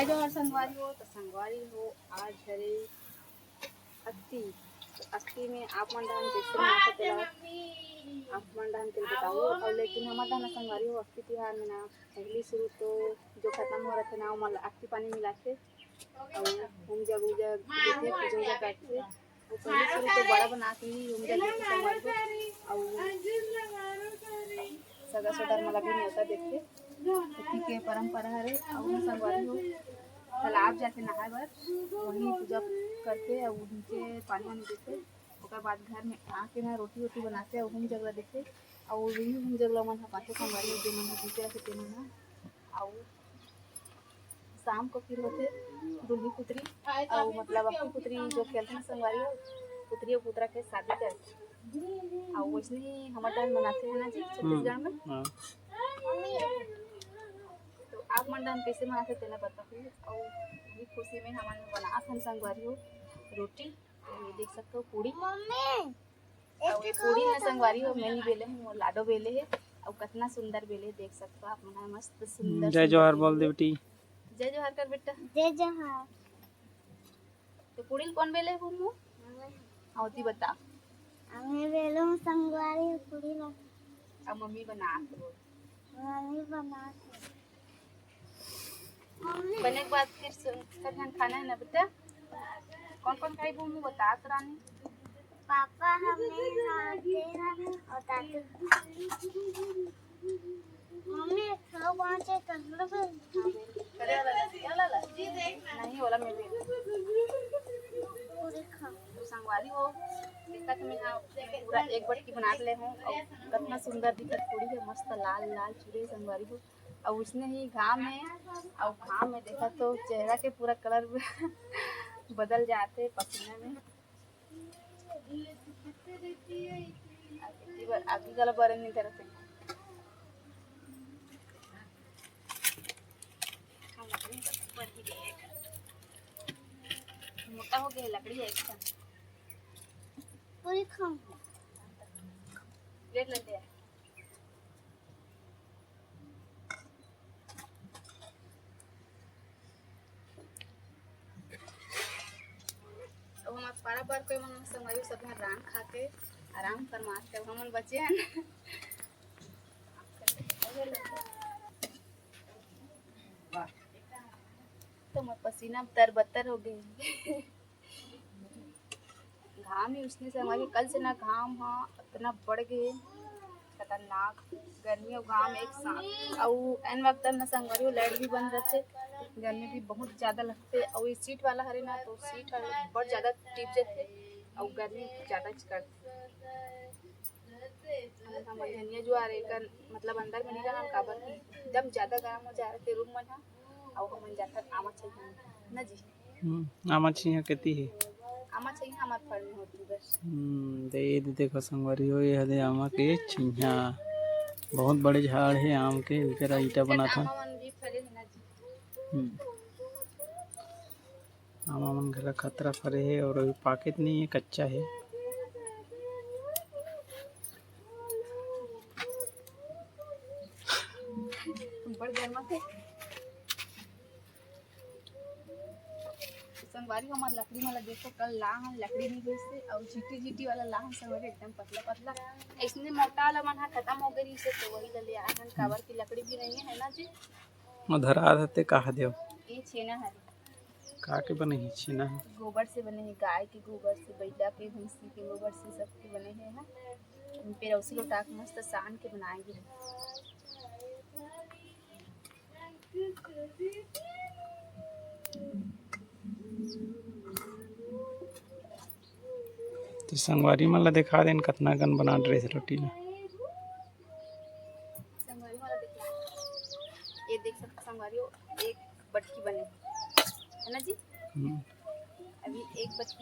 जय जोहर संगवारी हो। तो संगवारी हो आज हरे अक्ति। तो अक्ति में आप मन डाहन कैसे मनाते तेला आप मन डाहन तेल बताओ। और लेकिन हमार डाहन संगवारी हो अक्ति तिहार में ना पहली शुरू तो जो खत्म हो रहा था ना वो अक्ति पानी मिलाते और हम जग उजग देते पूजा उजा करते। वो पहली शुरू तो बड़ा बनाते ही हम जग देते संगवारी हो और सगा सोदर मला भी न्योता देते। इतनी के परंपरा है और संगवारी हो तालाब जाके नहाए बर वहीं पूजा करके और नीचे पानी वानी देते। ओकर बाद घर में आके ना रोटी वोटी बनाते और हम जगह देते और वही हम जगह मन पाते संगवारी जो मन जीते रहते ते मन और शाम को फिर होते दुल्ही पुतरी और मतलब अपनी पुतरी जो खेलते हैं संगवारी हो पुतरी और पुतरा के शादी करते और वैसे ही हमारे टाइम मनाते हैं ना जी छत्तीसगढ़ में। तो आप मंडन कैसे मनाते तेला बताओ। और ये खुशी में हमारे बनाते हैं संगवारी हो रोटी। ये देख सकते हो पूड़ी और ये पूड़ी में संगवारी हो मैंने बेले हैं वो लाडो बेले है और कितना सुंदर बेले देख सकते हो आप मना मस्त सुंदर। जय जोहर बोल दे बेटी। जय जोहर कर बेटा। जय जोहर। तो पूड़ी कौन बेले है मुँह आवती बता। हमें बेलो संगवारी पूरी ना अब मम्मी बना मम्मी बना बने के बाद फिर सब खाना है ना बेटा। कौन कौन खाई मुँह बता तो रानी। पापा हमें खाते हैं और दादी मम्मी खाओ पहुंचे तंदुरुस्त करे वाला नहीं वाला मैं भी पूरी खाओ। तो संगवारी हो दिक्कत में हाँ पूरा एक बटकी बना ले हूँ और कितना सुंदर दिखत पूरी है मस्त लाल लाल चूड़े संगवारी हो और उसने ही घाम है और घाम में देखा तो चेहरा के पूरा कलर बदल जाते पसीने में। अभी गला बरन नहीं करते मोटा हो गया लकड़ी है एक पूरी खाओ। प्लेट लेते हैं। अब हम पारा बार कोई मन संगवारी सब रान खा के आराम फरमाते अब हम बचे हैं तो मैं पसीना तरबतर हो गई घाम ही उसने से हमारे कल से ना घाम हाँ इतना बढ़ गए खतरनाक गर्मी और घाम एक साथ और एन वक्त न संगवारी लाइट भी बंद रहते गर्मी भी बहुत ज़्यादा लगते और ये सीट वाला हरे ना तो सीट बहुत ज़्यादा टिप जाते और गर्मी ज़्यादा करते। हम धनिया जो आ रहे कर मतलब अंदर में नहीं रहना काबर की एकदम ज़्यादा गर्म हो जा रहे थे रूम में ना और हम जाकर आमा चाहिए ना जी। आमा चाहिए कहती है आमा चाहिए हमारे फल में होती बस। दे देखो संगवारी हो ये हदे आमा के छिया बहुत बड़े झाड़ है आम के बेचारा ईटा बना था। आमा मन घला खतरा फरे है और अभी पाकेट नहीं है कच्चा है। संगवारी हमारे लकड़ी वाला देखो कल लाहन लकड़ी नहीं बेचते और जीटी जीटी वाला लाहन संगवारी एकदम पतला पतला इसने मोटा वाला मन खत्म हो गई से तो वही ले आए काबर की लकड़ी भी नहीं है ना जी। उधर आते कहा दे ये छेना है का के बने ही छीना है गोबर से बने हैं गाय के गोबर से बैला के भैंसी के गोबर से सबके बने हैं ना फिर उसी लोटा के मस्त सान के बनाएंगे। तो संगवारी मन ला दिखा देन कितना गन बना ड्रेस रोटी में संगवारी वाला देखिए ये देख सकते संगवारी एक बटकी बने है ना जी। अभी एक बटकी